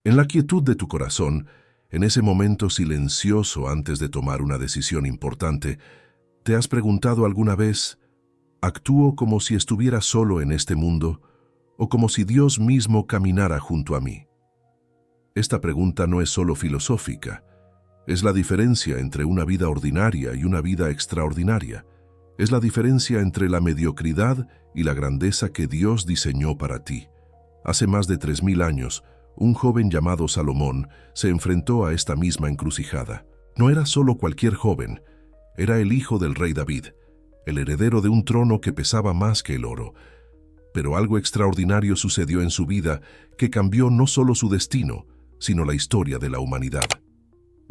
En la quietud de tu corazón, en ese momento silencioso antes de tomar una decisión importante, ¿te has preguntado alguna vez, ¿actúo como si estuviera solo en este mundo o como si Dios mismo caminara junto a mí? Esta pregunta no es solo filosófica, es la diferencia entre una vida ordinaria y una vida extraordinaria. Es la diferencia entre la mediocridad y la grandeza que Dios diseñó para ti. Hace más de 3000 años, un joven llamado Salomón se enfrentó a esta misma encrucijada. No era solo cualquier joven, era el hijo del rey David, el heredero de un trono que pesaba más que el oro. Pero algo extraordinario sucedió en su vida que cambió no solo su destino, sino la historia de la humanidad.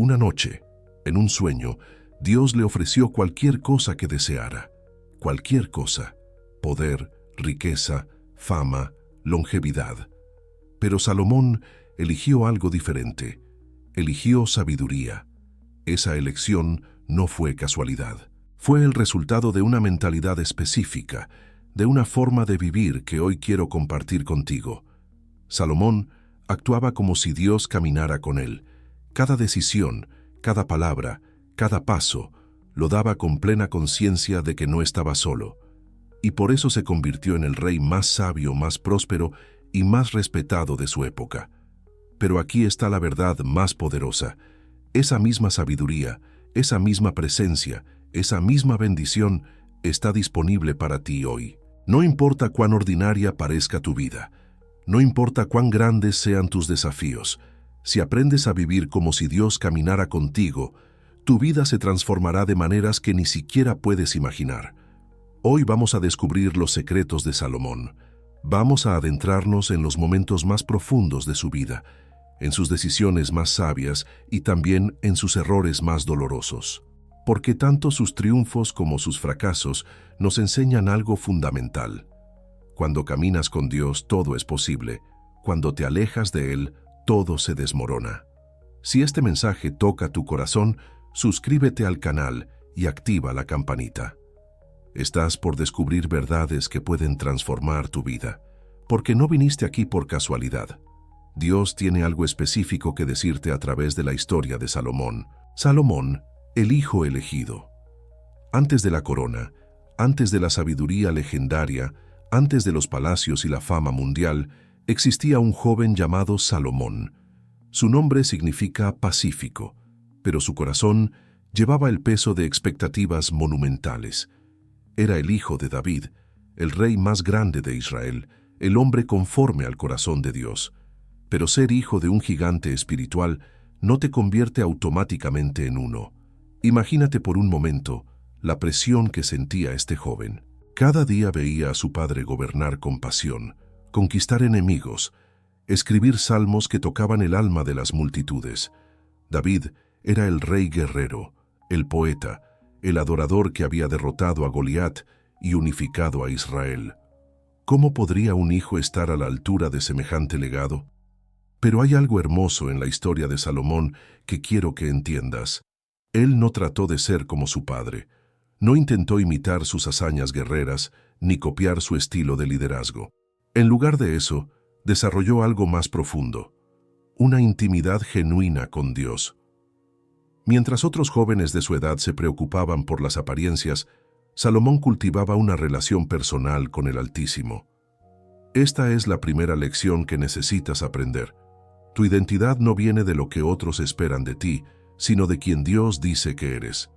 Una noche, en un sueño, Dios le ofreció cualquier cosa que deseara. Cualquier cosa: poder, riqueza, fama, longevidad. Pero Salomón eligió algo diferente. Eligió sabiduría. Esa elección no fue casualidad. Fue el resultado de una mentalidad específica, de una forma de vivir que hoy quiero compartir contigo. Salomón actuaba como si Dios caminara con él. Cada decisión, cada palabra, cada paso, lo daba con plena conciencia de que no estaba solo. Y por eso se convirtió en el rey más sabio, más próspero y más respetado de su época. Pero aquí está la verdad más poderosa. Esa misma sabiduría, esa misma presencia, esa misma bendición está disponible para ti hoy. No importa cuán ordinaria parezca tu vida, no importa cuán grandes sean tus desafíos, si aprendes a vivir como si Dios caminara contigo, tu vida se transformará de maneras que ni siquiera puedes imaginar. Hoy vamos a descubrir los secretos de Salomón. Vamos a adentrarnos en los momentos más profundos de su vida, en sus decisiones más sabias y también en sus errores más dolorosos. Porque tanto sus triunfos como sus fracasos nos enseñan algo fundamental. Cuando caminas con Dios, todo es posible. Cuando te alejas de Él, todo se desmorona. Si este mensaje toca tu corazón, suscríbete al canal y activa la campanita. Estás por descubrir verdades que pueden transformar tu vida, porque no viniste aquí por casualidad. Dios tiene algo específico que decirte a través de la historia de Salomón. Salomón, el hijo elegido. Antes de la corona, antes de la sabiduría legendaria, antes de los palacios y la fama mundial, existía un joven llamado Salomón. Su nombre significa pacífico, pero su corazón llevaba el peso de expectativas monumentales. Era el hijo de David, el rey más grande de Israel, el hombre conforme al corazón de Dios. Pero ser hijo de un gigante espiritual no te convierte automáticamente en uno. Imagínate por un momento la presión que sentía este joven. Cada día veía a su padre gobernar con pasión, conquistar enemigos, escribir salmos que tocaban el alma de las multitudes. David era el rey guerrero, el poeta, el adorador que había derrotado a Goliat y unificado a Israel. ¿Cómo podría un hijo estar a la altura de semejante legado? Pero hay algo hermoso en la historia de Salomón que quiero que entiendas. Él no trató de ser como su padre. No intentó imitar sus hazañas guerreras ni copiar su estilo de liderazgo. En lugar de eso, desarrolló algo más profundo, una intimidad genuina con Dios. Mientras otros jóvenes de su edad se preocupaban por las apariencias, Salomón cultivaba una relación personal con el Altísimo. Esta es la primera lección que necesitas aprender. Tu identidad no viene de lo que otros esperan de ti, sino de quien Dios dice que eres.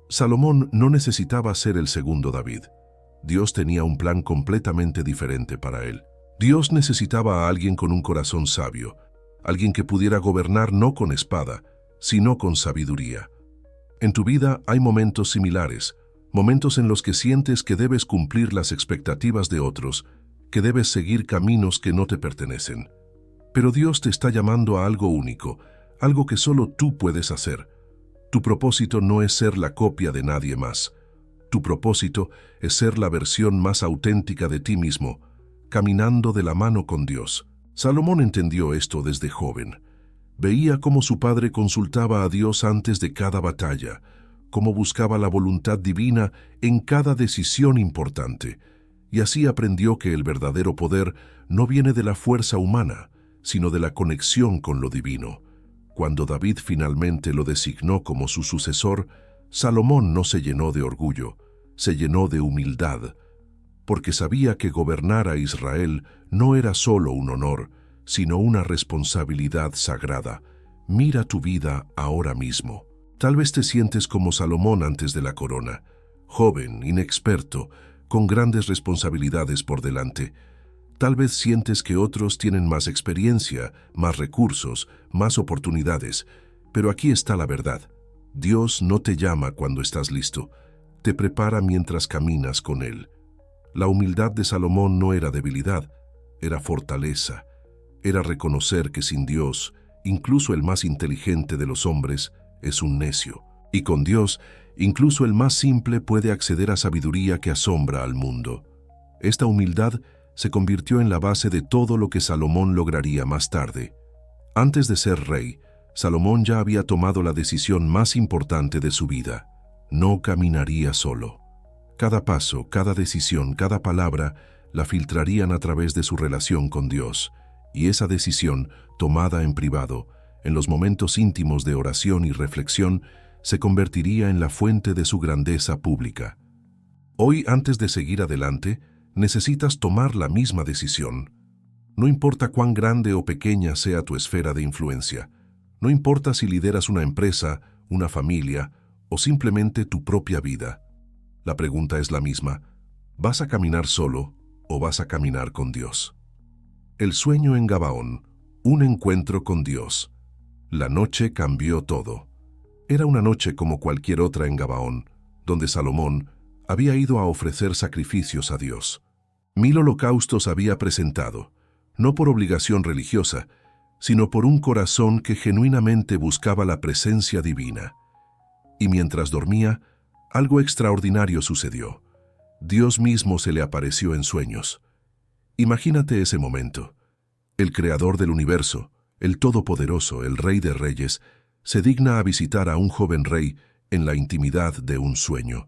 Salomón no necesitaba ser el segundo David. Dios tenía un plan completamente diferente para él. Dios necesitaba a alguien con un corazón sabio, alguien que pudiera gobernar no con espada, sino con sabiduría. En tu vida hay momentos similares, momentos en los que sientes que debes cumplir las expectativas de otros, que debes seguir caminos que no te pertenecen. Pero Dios te está llamando a algo único, algo que solo tú puedes hacer. Tu propósito no es ser la copia de nadie más. Tu propósito es ser la versión más auténtica de ti mismo, caminando de la mano con Dios. Salomón entendió esto desde joven. Veía cómo su padre consultaba a Dios antes de cada batalla, cómo buscaba la voluntad divina en cada decisión importante, y así aprendió que el verdadero poder no viene de la fuerza humana, sino de la conexión con lo divino. Cuando David finalmente lo designó como su sucesor, Salomón no se llenó de orgullo, se llenó de humildad, porque sabía que gobernar a Israel no era solo un honor, sino una responsabilidad sagrada. Mira tu vida ahora mismo. Tal vez te sientes como Salomón antes de la corona, joven, inexperto, con grandes responsabilidades por delante. Tal vez sientes que otros tienen más experiencia, más recursos, más oportunidades, pero aquí está la verdad. Dios no te llama cuando estás listo, te prepara mientras caminas con Él. La humildad de Salomón no era debilidad, era fortaleza. Era reconocer que sin Dios, incluso el más inteligente de los hombres, es un necio. Y con Dios, incluso el más simple puede acceder a sabiduría que asombra al mundo. Esta humildad se convirtió en la base de todo lo que Salomón lograría más tarde. Antes de ser rey, Salomón ya había tomado la decisión más importante de su vida. No caminaría solo. Cada paso, cada decisión, cada palabra la filtrarían a través de su relación con Dios, y esa decisión, tomada en privado, en los momentos íntimos de oración y reflexión, se convertiría en la fuente de su grandeza pública. Hoy, antes de seguir adelante, necesitas tomar la misma decisión. No importa cuán grande o pequeña sea tu esfera de influencia, no importa si lideras una empresa, una familia o simplemente tu propia vida. La pregunta es la misma: ¿vas a caminar solo o vas a caminar con Dios? El sueño en Gabaón, un encuentro con Dios. La noche cambió todo. Era una noche como cualquier otra en Gabaón, donde Salomón había ido a ofrecer sacrificios a Dios. 1000 holocaustos había presentado, no por obligación religiosa, sino por un corazón que genuinamente buscaba la presencia divina. Y mientras dormía, algo extraordinario sucedió. Dios mismo se le apareció en sueños. Imagínate ese momento. El creador del universo, el Todopoderoso, el Rey de Reyes, se digna a visitar a un joven rey en la intimidad de un sueño.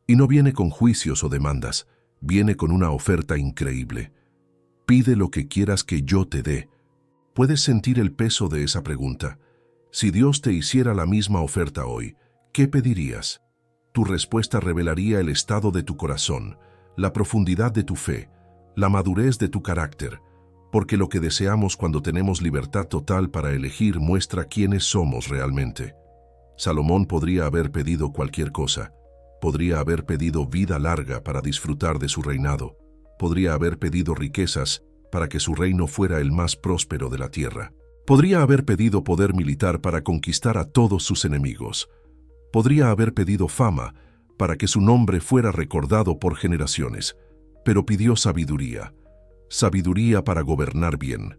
Y no viene con juicios o demandas, viene con una oferta increíble. Pide lo que quieras que yo te dé. ¿Puedes sentir el peso de esa pregunta? Si Dios te hiciera la misma oferta hoy, ¿qué pedirías? Tu respuesta revelaría el estado de tu corazón, la profundidad de tu fe, la madurez de tu carácter, porque lo que deseamos cuando tenemos libertad total para elegir muestra quiénes somos realmente. Salomón podría haber pedido cualquier cosa. Podría haber pedido vida larga para disfrutar de su reinado. Podría haber pedido riquezas para que su reino fuera el más próspero de la tierra. Podría haber pedido poder militar para conquistar a todos sus enemigos. Podría haber pedido fama para que su nombre fuera recordado por generaciones. Pero pidió sabiduría. Sabiduría para gobernar bien.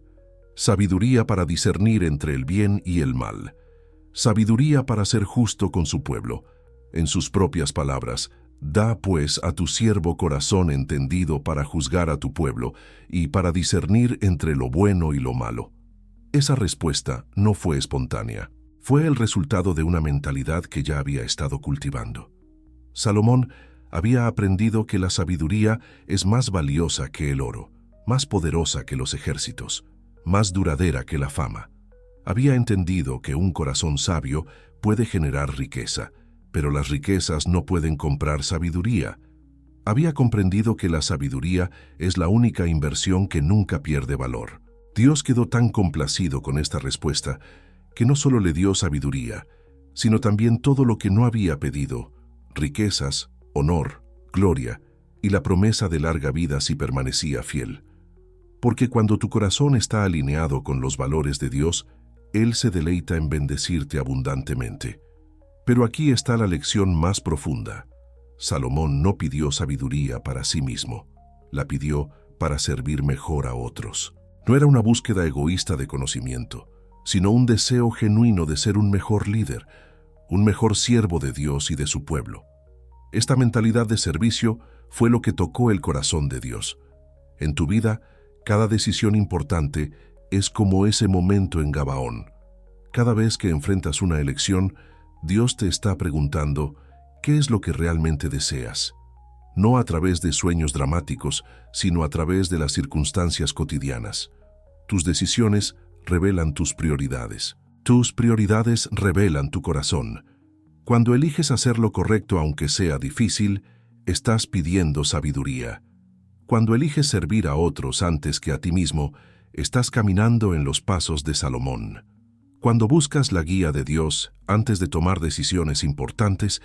Sabiduría para discernir entre el bien y el mal. Sabiduría para ser justo con su pueblo. En sus propias palabras: da pues a tu siervo corazón entendido para juzgar a tu pueblo y para discernir entre lo bueno y lo malo. Esa respuesta no fue espontánea. Fue el resultado de una mentalidad que ya había estado cultivando. Salomón había aprendido que la sabiduría es más valiosa que el oro, más poderosa que los ejércitos, más duradera que la fama. Había entendido que un corazón sabio puede generar riqueza, pero las riquezas no pueden comprar sabiduría. Había comprendido que la sabiduría es la única inversión que nunca pierde valor. Dios quedó tan complacido con esta respuesta que no solo le dio sabiduría, sino también todo lo que no había pedido: riquezas, honor, gloria y la promesa de larga vida si permanecía fiel. Porque cuando tu corazón está alineado con los valores de Dios, Él se deleita en bendecirte abundantemente. Pero aquí está la lección más profunda. Salomón no pidió sabiduría para sí mismo, la pidió para servir mejor a otros. No era una búsqueda egoísta de conocimiento, sino un deseo genuino de ser un mejor líder, un mejor siervo de Dios y de su pueblo. Esta mentalidad de servicio fue lo que tocó el corazón de Dios. En tu vida, cada decisión importante es como ese momento en Gabaón. Cada vez que enfrentas una elección, Dios te está preguntando: ¿qué es lo que realmente deseas? No a través de sueños dramáticos, sino a través de las circunstancias cotidianas. Tus decisiones revelan tus prioridades. Tus prioridades revelan tu corazón. Cuando eliges hacer lo correcto aunque sea difícil, estás pidiendo sabiduría. Cuando eliges servir a otros antes que a ti mismo, estás caminando en los pasos de Salomón. Cuando buscas la guía de Dios antes de tomar decisiones importantes,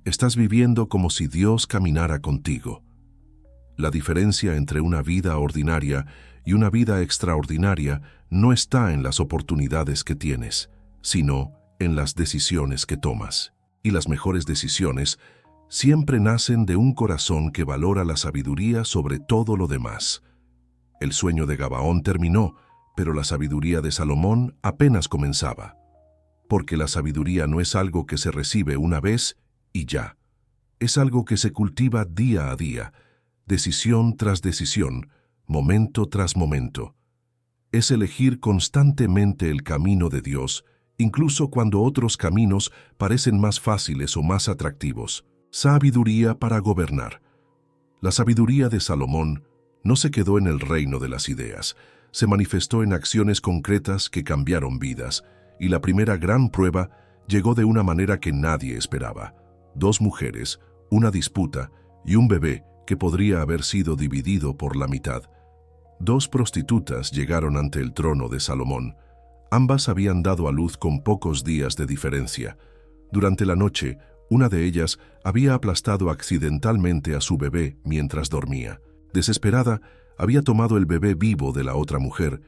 estás viviendo como si Dios caminara contigo. La diferencia entre una vida ordinaria y una vida extraordinaria no está en las oportunidades que tienes, sino en las decisiones que tomas. Y las mejores decisiones siempre nacen de un corazón que valora la sabiduría sobre todo lo demás. El sueño de Gabaón terminó, pero la sabiduría de Salomón apenas comenzaba. Porque la sabiduría no es algo que se recibe una vez y ya. Es algo que se cultiva día a día, decisión tras decisión, momento tras momento. Es elegir constantemente el camino de Dios, incluso cuando otros caminos parecen más fáciles o más atractivos. Sabiduría para gobernar. La sabiduría de Salomón no se quedó en el reino de las ideas, se manifestó en acciones concretas que cambiaron vidas, y la primera gran prueba llegó de una manera que nadie esperaba. 2 mujeres, una disputa y un bebé que podría haber sido dividido por la mitad. 2 prostitutas llegaron ante el trono de Salomón. Ambas habían dado a luz con pocos días de diferencia. Durante la noche, una de ellas había aplastado accidentalmente a su bebé mientras dormía. Desesperada, había tomado el bebé vivo de la otra mujer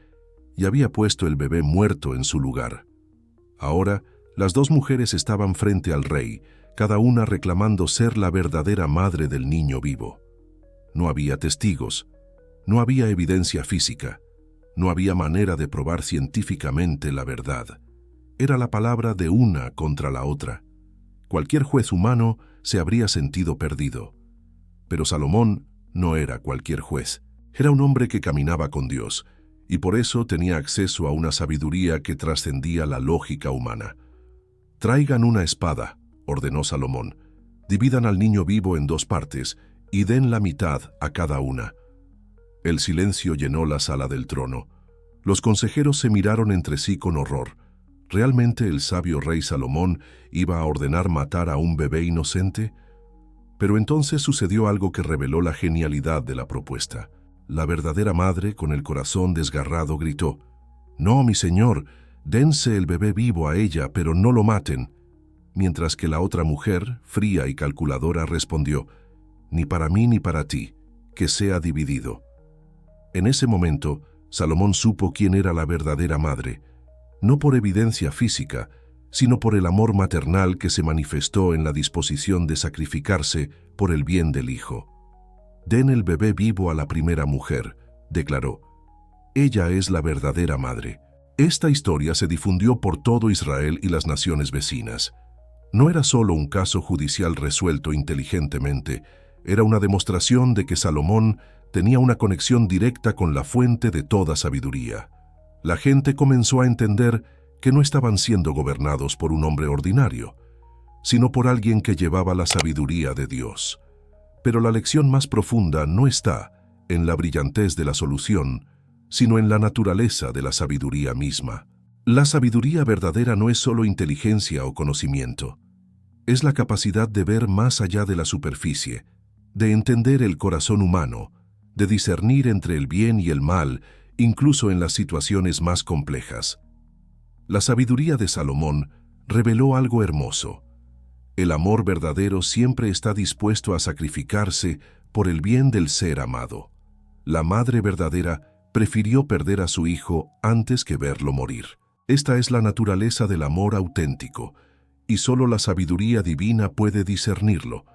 y había puesto el bebé muerto en su lugar. Ahora, las 2 mujeres estaban frente al rey, cada una reclamando ser la verdadera madre del niño vivo. No había testigos, no había evidencia física, no había manera de probar científicamente la verdad. Era la palabra de una contra la otra. Cualquier juez humano se habría sentido perdido. Pero Salomón no era cualquier juez. Era un hombre que caminaba con Dios, y por eso tenía acceso a una sabiduría que trascendía la lógica humana. «Traigan una espada», ordenó Salomón. «Dividan al niño vivo en 2 partes y den la mitad a cada una». El silencio llenó la sala del trono. Los consejeros se miraron entre sí con horror. ¿Realmente el sabio rey Salomón iba a ordenar matar a un bebé inocente? Pero entonces sucedió algo que reveló la genialidad de la propuesta. La verdadera madre, con el corazón desgarrado, gritó: «No, mi señor, dense el bebé vivo a ella, pero no lo maten». Mientras que la otra mujer, fría y calculadora, respondió: «Ni para mí ni para ti, que sea dividido». En ese momento, Salomón supo quién era la verdadera madre, no por evidencia física, sino por el amor maternal que se manifestó en la disposición de sacrificarse por el bien del hijo. «Den el bebé vivo a la primera mujer», declaró. «Ella es la verdadera madre». Esta historia se difundió por todo Israel y las naciones vecinas. No era solo un caso judicial resuelto inteligentemente, era una demostración de que Salomón tenía una conexión directa con la fuente de toda sabiduría. La gente comenzó a entender que no estaban siendo gobernados por un hombre ordinario, sino por alguien que llevaba la sabiduría de Dios. Pero la lección más profunda no está en la brillantez de la solución, sino en la naturaleza de la sabiduría misma. La sabiduría verdadera no es solo inteligencia o conocimiento. Es la capacidad de ver más allá de la superficie, de entender el corazón humano, de discernir entre el bien y el mal, incluso en las situaciones más complejas. La sabiduría de Salomón reveló algo hermoso. El amor verdadero siempre está dispuesto a sacrificarse por el bien del ser amado. La madre verdadera prefirió perder a su hijo antes que verlo morir. Esta es la naturaleza del amor auténtico, y solo la sabiduría divina puede discernirlo.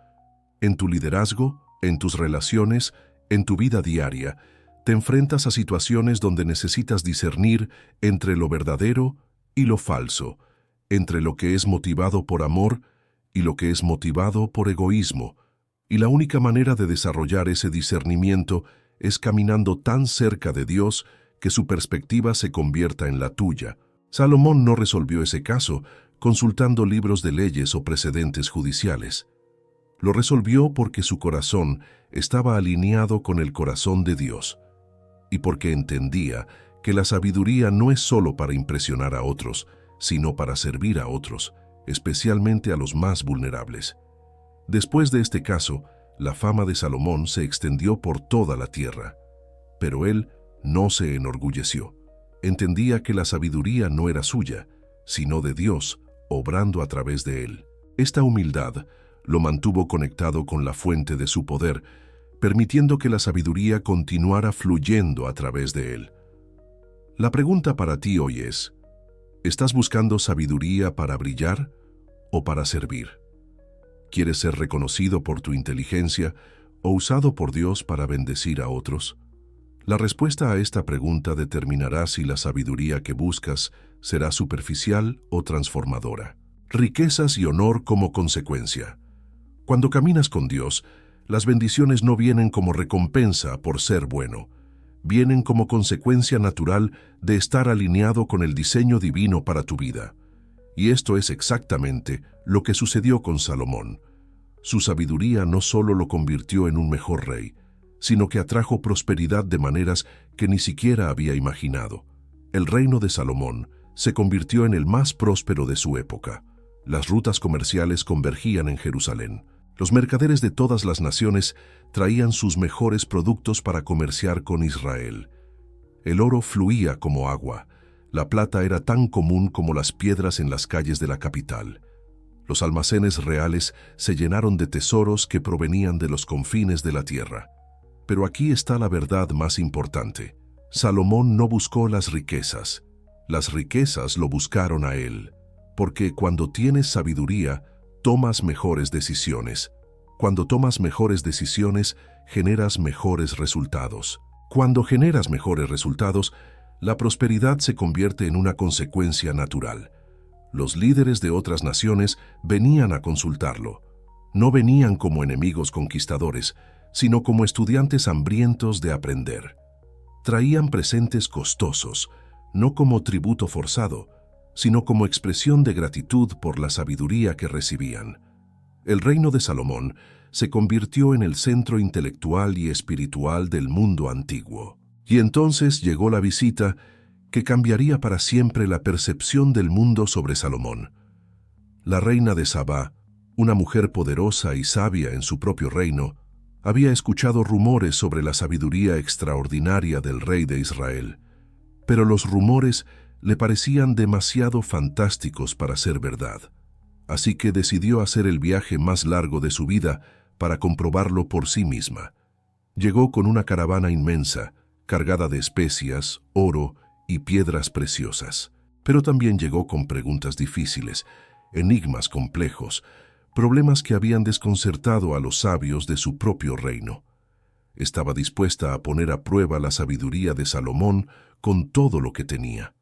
En tu liderazgo, en tus relaciones, en tu vida diaria, te enfrentas a situaciones donde necesitas discernir entre lo verdadero y lo falso, entre lo que es motivado por amor y lo que es motivado por egoísmo, y la única manera de desarrollar ese discernimiento es caminando tan cerca de Dios que su perspectiva se convierta en la tuya. Salomón no resolvió ese caso consultando libros de leyes o precedentes judiciales. Lo resolvió porque su corazón estaba alineado con el corazón de Dios y porque entendía que la sabiduría no es solo para impresionar a otros, sino para servir a otros, especialmente a los más vulnerables. Después de este caso, la fama de Salomón se extendió por toda la tierra. Pero él no se enorgulleció. Entendía que la sabiduría no era suya, sino de Dios, obrando a través de él. Esta humildad lo mantuvo conectado con la fuente de su poder, permitiendo que la sabiduría continuara fluyendo a través de él. La pregunta para ti hoy es: ¿estás buscando sabiduría para brillar o para servir? ¿Quieres ser reconocido por tu inteligencia o usado por Dios para bendecir a otros? La respuesta a esta pregunta determinará si la sabiduría que buscas será superficial o transformadora. Riquezas y honor como consecuencia. Cuando caminas con Dios, las bendiciones no vienen como recompensa por ser bueno. Vienen como consecuencia natural de estar alineado con el diseño divino para tu vida. Y esto es exactamente lo que sucedió con Salomón. Su sabiduría no solo lo convirtió en un mejor rey, sino que atrajo prosperidad de maneras que ni siquiera había imaginado. El reino de Salomón se convirtió en el más próspero de su época. Las rutas comerciales convergían en Jerusalén. Los mercaderes de todas las naciones traían sus mejores productos para comerciar con Israel. El oro fluía como agua. La plata era tan común como las piedras en las calles de la capital. Los almacenes reales se llenaron de tesoros que provenían de los confines de la tierra. Pero aquí está la verdad más importante. Salomón no buscó las riquezas lo buscaron a él. Porque cuando tienes sabiduría, tomas mejores decisiones. Cuando tomas mejores decisiones, generas mejores resultados. Cuando generas mejores resultados, la prosperidad se convierte en una consecuencia natural. Los líderes de otras naciones venían a consultarlo. No venían como enemigos conquistadores, sino como estudiantes hambrientos de aprender. Traían presentes costosos, no como tributo forzado, sino como expresión de gratitud por la sabiduría que recibían. El reino de Salomón se convirtió en el centro intelectual y espiritual del mundo antiguo. Y entonces llegó la visita que cambiaría para siempre la percepción del mundo sobre Salomón. La reina de Sabá, una mujer poderosa y sabia en su propio reino, había escuchado rumores sobre la sabiduría extraordinaria del rey de Israel. Pero los rumores le parecían demasiado fantásticos para ser verdad. Así que decidió hacer el viaje más largo de su vida para comprobarlo por sí misma. Llegó con una caravana inmensa, cargada de especias, oro y piedras preciosas. Pero también llegó con preguntas difíciles, enigmas complejos, problemas que habían desconcertado a los sabios de su propio reino. Estaba dispuesta a poner a prueba la sabiduría de Salomón con todo lo que tenía.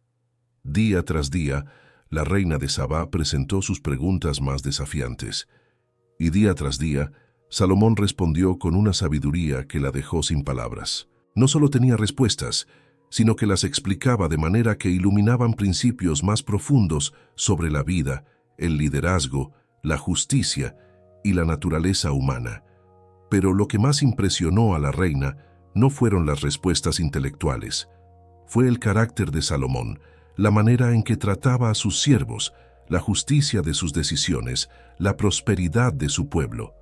Día tras día, la reina de Sabá presentó sus preguntas más desafiantes. Y día tras día, Salomón respondió con una sabiduría que la dejó sin palabras. No solo tenía respuestas, sino que las explicaba de manera que iluminaban principios más profundos sobre la vida, el liderazgo, la justicia y la naturaleza humana. Pero lo que más impresionó a la reina no fueron las respuestas intelectuales. Fue el carácter de Salomón, la manera en que trataba a sus siervos, la justicia de sus decisiones, la prosperidad de su pueblo.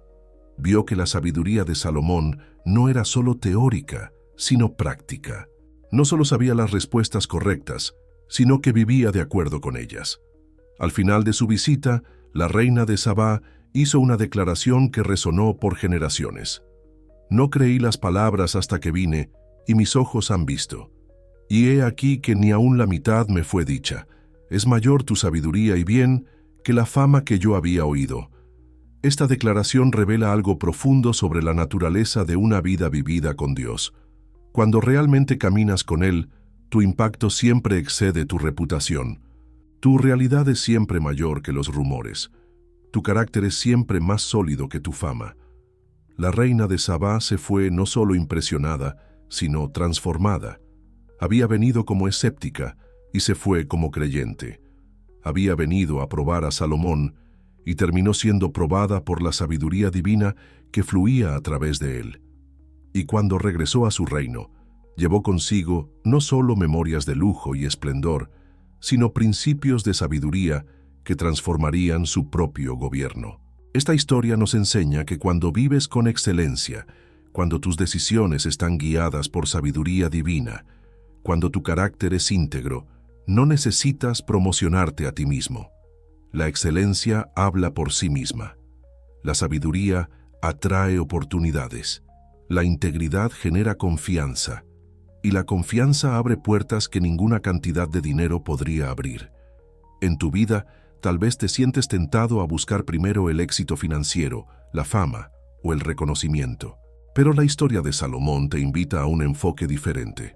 Vio que la sabiduría de Salomón no era solo teórica, sino práctica. No solo sabía las respuestas correctas, sino que vivía de acuerdo con ellas. Al final de su visita, la reina de Sabá hizo una declaración que resonó por generaciones. No creí las palabras hasta que vine, y mis ojos han visto. Y he aquí que ni aun la mitad me fue dicha. Es mayor tu sabiduría y bien que la fama que yo había oído. Esta declaración revela algo profundo sobre la naturaleza de una vida vivida con Dios. Cuando realmente caminas con Él, tu impacto siempre excede tu reputación. Tu realidad es siempre mayor que los rumores. Tu carácter es siempre más sólido que tu fama. La reina de Sabá se fue no solo impresionada, sino transformada. Había venido como escéptica y se fue como creyente. Había venido a probar a Salomón y terminó siendo probada por la sabiduría divina que fluía a través de él. Y cuando regresó a su reino, Llevó consigo no solo memorias de lujo y esplendor, sino principios de sabiduría que transformarían su propio gobierno. Esta historia nos enseña que cuando vives con excelencia, cuando tus decisiones están guiadas por sabiduría divina, cuando tu carácter es íntegro, no necesitas promocionarte a ti mismo. La excelencia habla por sí misma. La sabiduría atrae oportunidades. La integridad genera confianza. Y la confianza abre puertas que ninguna cantidad de dinero podría abrir. En tu vida, tal vez te sientes tentado a buscar primero el éxito financiero, la fama o el reconocimiento. Pero la historia de Salomón te invita a un enfoque diferente.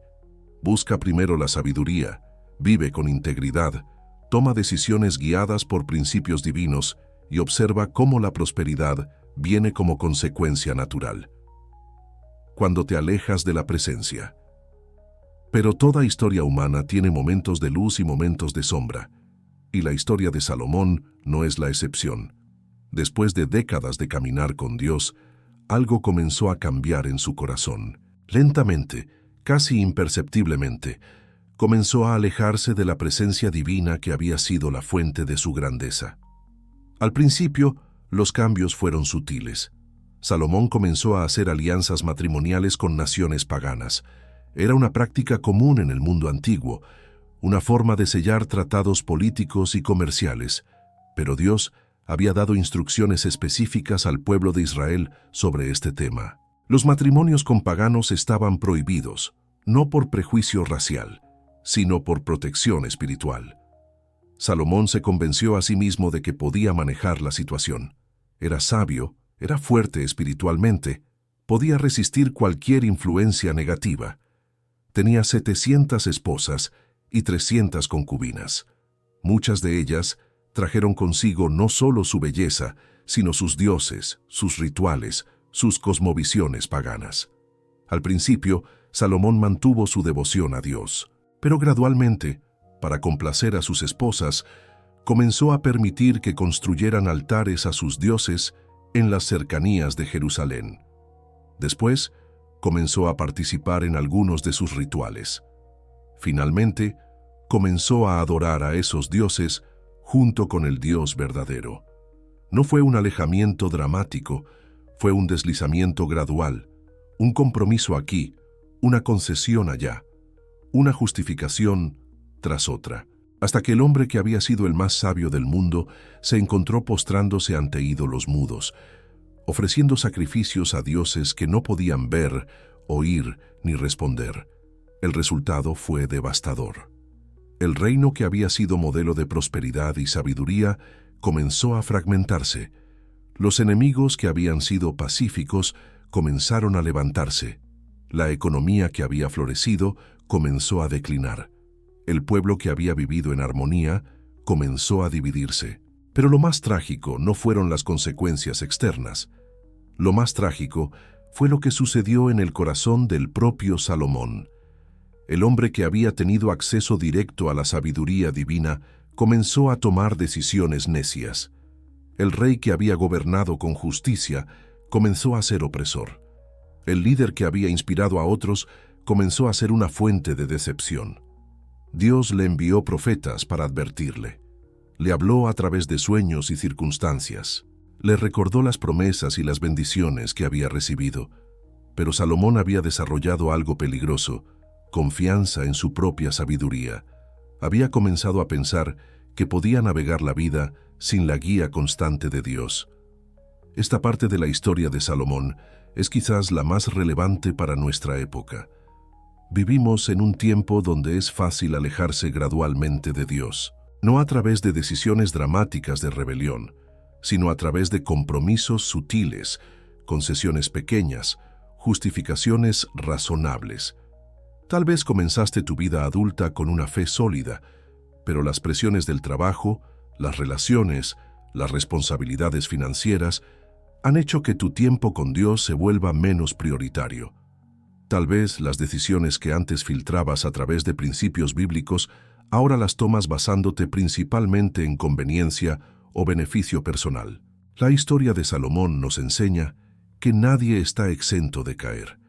Busca primero la sabiduría, vive con integridad, toma decisiones guiadas por principios divinos y observa cómo la prosperidad viene como consecuencia natural. Cuando te alejas de la presencia. Pero toda historia humana tiene momentos de luz y momentos de sombra, y la historia de Salomón no es la excepción. Después de décadas de caminar con Dios, algo comenzó a cambiar en su corazón. Lentamente, casi imperceptiblemente, comenzó a alejarse de la presencia divina que había sido la fuente de su grandeza. Al principio, los cambios fueron sutiles. Salomón comenzó a hacer alianzas matrimoniales con naciones paganas. Era una práctica común en el mundo antiguo, una forma de sellar tratados políticos y comerciales, pero Dios había dado instrucciones específicas al pueblo de Israel sobre este tema. Los matrimonios con paganos estaban prohibidos, no por prejuicio racial, sino por protección espiritual. Salomón se convenció a sí mismo de que podía manejar la situación. Era sabio, era fuerte espiritualmente, podía resistir cualquier influencia negativa. Tenía 700 esposas y 300 concubinas. Muchas de ellas trajeron consigo no solo su belleza, sino sus dioses, sus rituales, sus cosmovisiones paganas. Al principio, Salomón mantuvo su devoción a Dios, pero gradualmente, para complacer a sus esposas, comenzó a permitir que construyeran altares a sus dioses en las cercanías de Jerusalén. Después, comenzó a participar en algunos de sus rituales. Finalmente, comenzó a adorar a esos dioses junto con el Dios verdadero. No fue un alejamiento dramático, fue un deslizamiento gradual, un compromiso aquí, una concesión allá, una justificación tras otra, hasta que el hombre que había sido el más sabio del mundo se encontró postrándose ante ídolos mudos, ofreciendo sacrificios a dioses que no podían ver, oír ni responder. El resultado fue devastador. El reino que había sido modelo de prosperidad y sabiduría comenzó a fragmentarse. Los enemigos que habían sido pacíficos comenzaron a levantarse. La economía que había florecido comenzó a declinar. El pueblo que había vivido en armonía comenzó a dividirse. Pero lo más trágico no fueron las consecuencias externas. Lo más trágico fue lo que sucedió en el corazón del propio Salomón. El hombre que había tenido acceso directo a la sabiduría divina comenzó a tomar decisiones necias. El rey que había gobernado con justicia comenzó a ser opresor. El líder que había inspirado a otros comenzó a ser una fuente de decepción. Dios le envió profetas para advertirle. Le habló a través de sueños y circunstancias. Le recordó las promesas y las bendiciones que había recibido. Pero Salomón había desarrollado algo peligroso: confianza en su propia sabiduría. Había comenzado a pensar que podía navegar la vida sin la guía constante de Dios. Esta parte de la historia de Salomón es quizás la más relevante para nuestra época. Vivimos en un tiempo donde es fácil alejarse gradualmente de Dios, no a través de decisiones dramáticas de rebelión, sino a través de compromisos sutiles, concesiones pequeñas, justificaciones razonables. Tal vez comenzaste tu vida adulta con una fe sólida, pero las presiones del trabajo, las relaciones, las responsabilidades financieras han hecho que tu tiempo con Dios se vuelva menos prioritario. Tal vez las decisiones que antes filtrabas a través de principios bíblicos, ahora las tomas basándote principalmente en conveniencia o beneficio personal. La historia de Salomón nos enseña que nadie está exento de caer.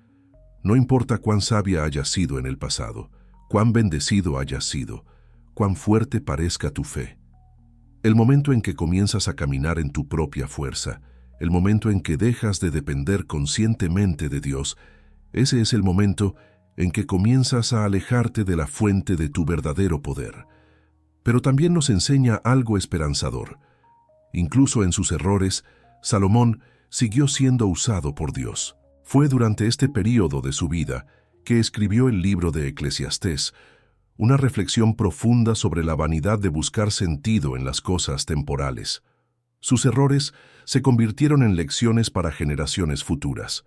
No importa cuán sabia hayas sido en el pasado, cuán bendecido hayas sido, cuán fuerte parezca tu fe. El momento en que comienzas a caminar en tu propia fuerza, el momento en que dejas de depender conscientemente de Dios, ese es el momento en que comienzas a alejarte de la fuente de tu verdadero poder. Pero también nos enseña algo esperanzador. Incluso en sus errores, Salomón siguió siendo usado por Dios. Fue durante este período de su vida que escribió el libro de Eclesiastés, una reflexión profunda sobre la vanidad de buscar sentido en las cosas temporales. Sus errores se convirtieron en lecciones para generaciones futuras.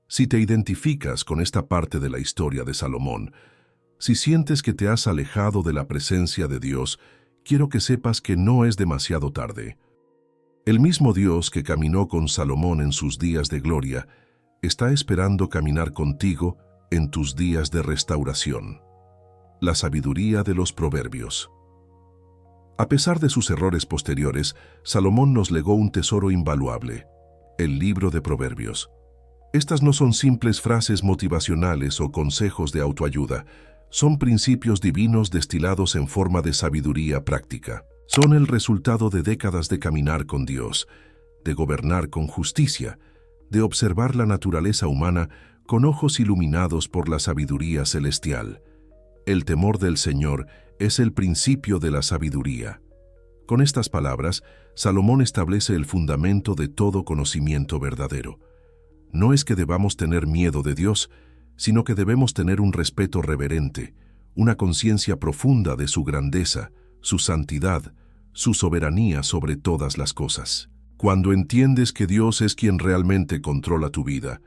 Si te identificas con esta parte de la historia de Salomón, si sientes que te has alejado de la presencia de Dios, quiero que sepas que no es demasiado tarde. El mismo Dios que caminó con Salomón en sus días de gloria, está esperando caminar contigo en tus días de restauración. La sabiduría de los proverbios. A pesar de sus errores posteriores, Salomón nos legó un tesoro invaluable, el libro de Proverbios. Estas no son simples frases motivacionales o consejos de autoayuda, son principios divinos destilados en forma de sabiduría práctica. Son el resultado de décadas de caminar con Dios, de gobernar con justicia, de observar la naturaleza humana con ojos iluminados por la sabiduría celestial. El temor del Señor es el principio de la sabiduría. Con estas palabras, Salomón establece el fundamento de todo conocimiento verdadero. No es que debamos tener miedo de Dios, sino que debemos tener un respeto reverente, una conciencia profunda de su grandeza, su santidad, su soberanía sobre todas las cosas. Cuando entiendes que Dios es quien realmente controla tu vida,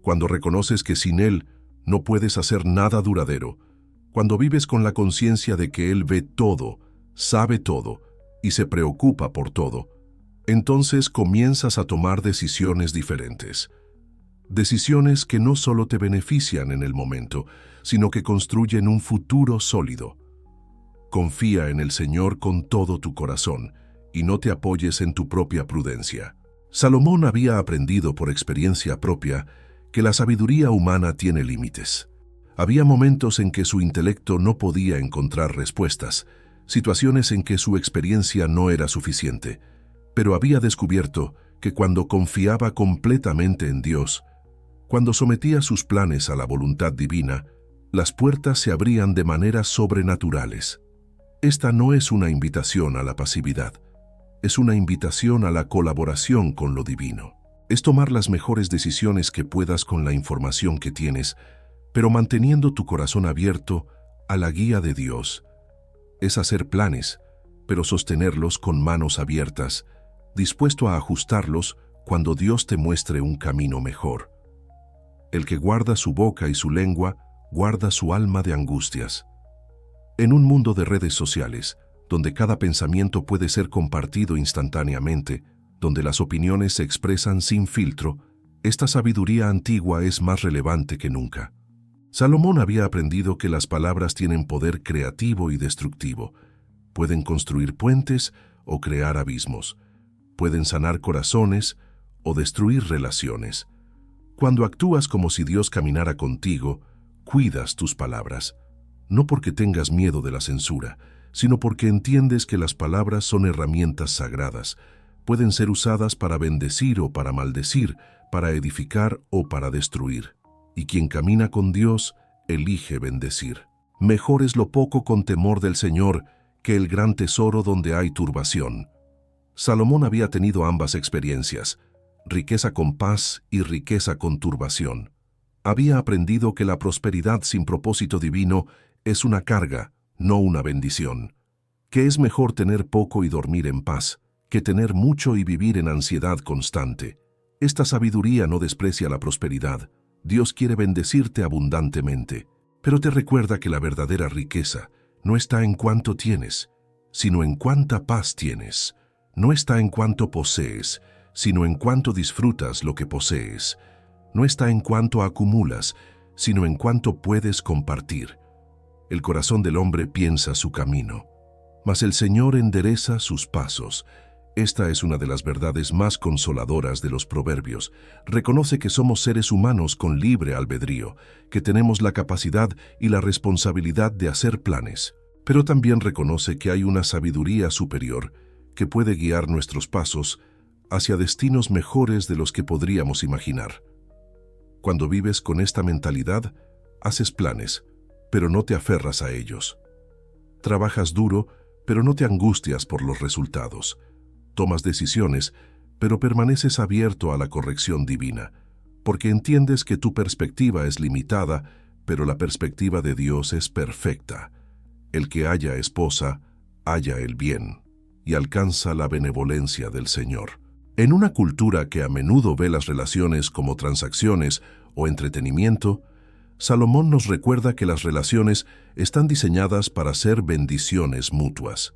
cuando reconoces que sin Él no puedes hacer nada duradero, cuando vives con la conciencia de que Él ve todo, sabe todo y se preocupa por todo, entonces comienzas a tomar decisiones diferentes. Decisiones que no solo te benefician en el momento, sino que construyen un futuro sólido. Confía en el Señor con todo tu corazón y no te apoyes en tu propia prudencia. Salomón había aprendido por experiencia propia que la sabiduría humana tiene límites. Había momentos en que su intelecto no podía encontrar respuestas, situaciones en que su experiencia no era suficiente, pero había descubierto que cuando confiaba completamente en Dios, cuando sometía sus planes a la voluntad divina, las puertas se abrían de maneras sobrenaturales. Esta no es una invitación a la pasividad, es una invitación a la colaboración con lo divino. Es tomar las mejores decisiones que puedas con la información que tienes, pero manteniendo tu corazón abierto a la guía de Dios. Es hacer planes, pero sostenerlos con manos abiertas, dispuesto a ajustarlos cuando Dios te muestre un camino mejor. El que guarda su boca y su lengua, guarda su alma de angustias. En un mundo de redes sociales, donde cada pensamiento puede ser compartido instantáneamente, donde las opiniones se expresan sin filtro, esta sabiduría antigua es más relevante que nunca. Salomón había aprendido que las palabras tienen poder creativo y destructivo. Pueden construir puentes o crear abismos. Pueden sanar corazones o destruir relaciones. Cuando actúas como si Dios caminara contigo, cuidas tus palabras. No porque tengas miedo de la censura, sino porque entiendes que las palabras son herramientas sagradas. Pueden ser usadas para bendecir o para maldecir, para edificar o para destruir. Y quien camina con Dios, elige bendecir. Mejor es lo poco con temor del Señor que el gran tesoro donde hay turbación. Salomón había tenido ambas experiencias, riqueza con paz y riqueza con turbación. Había aprendido que la prosperidad sin propósito divino es una carga, no una bendición. Que es mejor tener poco y dormir en paz, que tener mucho y vivir en ansiedad constante. Esta sabiduría no desprecia la prosperidad. Dios quiere bendecirte abundantemente, pero te recuerda que la verdadera riqueza no está en cuánto tienes, sino en cuánta paz tienes. No está en cuánto posees, sino en cuánto disfrutas lo que posees. No está en cuánto acumulas, sino en cuánto puedes compartir. El corazón del hombre piensa su camino, mas el Señor endereza sus pasos. Esta es una de las verdades más consoladoras de los proverbios. Reconoce que somos seres humanos con libre albedrío, que tenemos la capacidad y la responsabilidad de hacer planes, pero también reconoce que hay una sabiduría superior que puede guiar nuestros pasos hacia destinos mejores de los que podríamos imaginar. Cuando vives con esta mentalidad, haces planes, pero no te aferras a ellos. Trabajas duro, pero no te angustias por los resultados. Tomas decisiones, pero permaneces abierto a la corrección divina, porque entiendes que tu perspectiva es limitada, pero la perspectiva de Dios es perfecta. El que halla esposa, halla el bien, y alcanza la benevolencia del Señor. En una cultura que a menudo ve las relaciones como transacciones o entretenimiento, Salomón nos recuerda que las relaciones están diseñadas para ser bendiciones mutuas.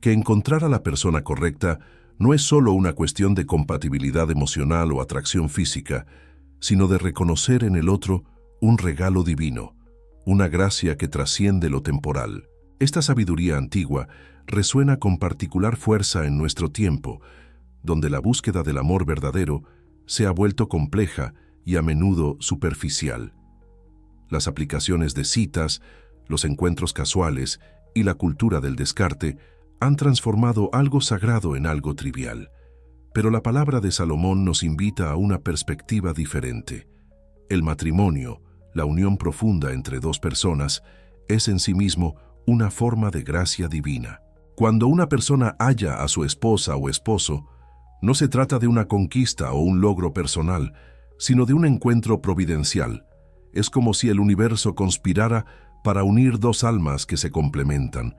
Que encontrar a la persona correcta no es solo una cuestión de compatibilidad emocional o atracción física, sino de reconocer en el otro un regalo divino, una gracia que trasciende lo temporal. Esta sabiduría antigua resuena con particular fuerza en nuestro tiempo, donde la búsqueda del amor verdadero se ha vuelto compleja y a menudo superficial. Las aplicaciones de citas, los encuentros casuales y la cultura del descarte han transformado algo sagrado en algo trivial. Pero la palabra de Salomón nos invita a una perspectiva diferente. El matrimonio, la unión profunda entre dos personas, es en sí mismo una forma de gracia divina. Cuando una persona halla a su esposa o esposo, no se trata de una conquista o un logro personal, sino de un encuentro providencial. Es como si el universo conspirara para unir dos almas que se complementan,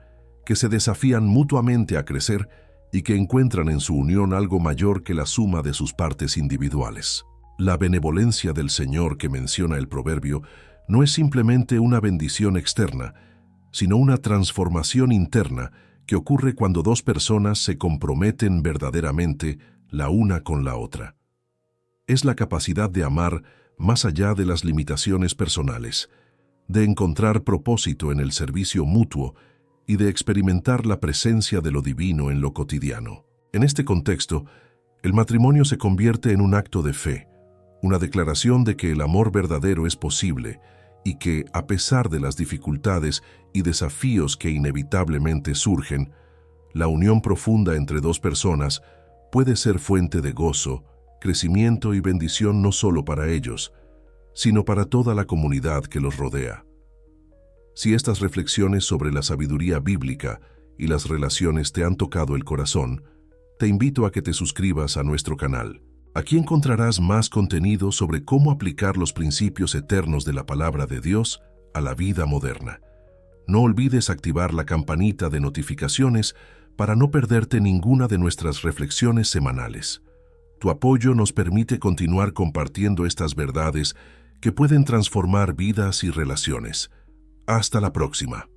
que se desafían mutuamente a crecer y que encuentran en su unión algo mayor que la suma de sus partes individuales. La benevolencia del Señor que menciona el proverbio no es simplemente una bendición externa, sino una transformación interna que ocurre cuando dos personas se comprometen verdaderamente la una con la otra. Es la capacidad de amar más allá de las limitaciones personales, de encontrar propósito en el servicio mutuo y de experimentar la presencia de lo divino en lo cotidiano. En este contexto, el matrimonio se convierte en un acto de fe, una declaración de que el amor verdadero es posible y que, a pesar de las dificultades y desafíos que inevitablemente surgen, la unión profunda entre dos personas puede ser fuente de gozo, crecimiento y bendición no solo para ellos, sino para toda la comunidad que los rodea. Si estas reflexiones sobre la sabiduría bíblica y las relaciones te han tocado el corazón, te invito a que te suscribas a nuestro canal. Aquí encontrarás más contenido sobre cómo aplicar los principios eternos de la palabra de Dios a la vida moderna. No olvides activar la campanita de notificaciones para no perderte ninguna de nuestras reflexiones semanales. Tu apoyo nos permite continuar compartiendo estas verdades que pueden transformar vidas y relaciones. Hasta la próxima.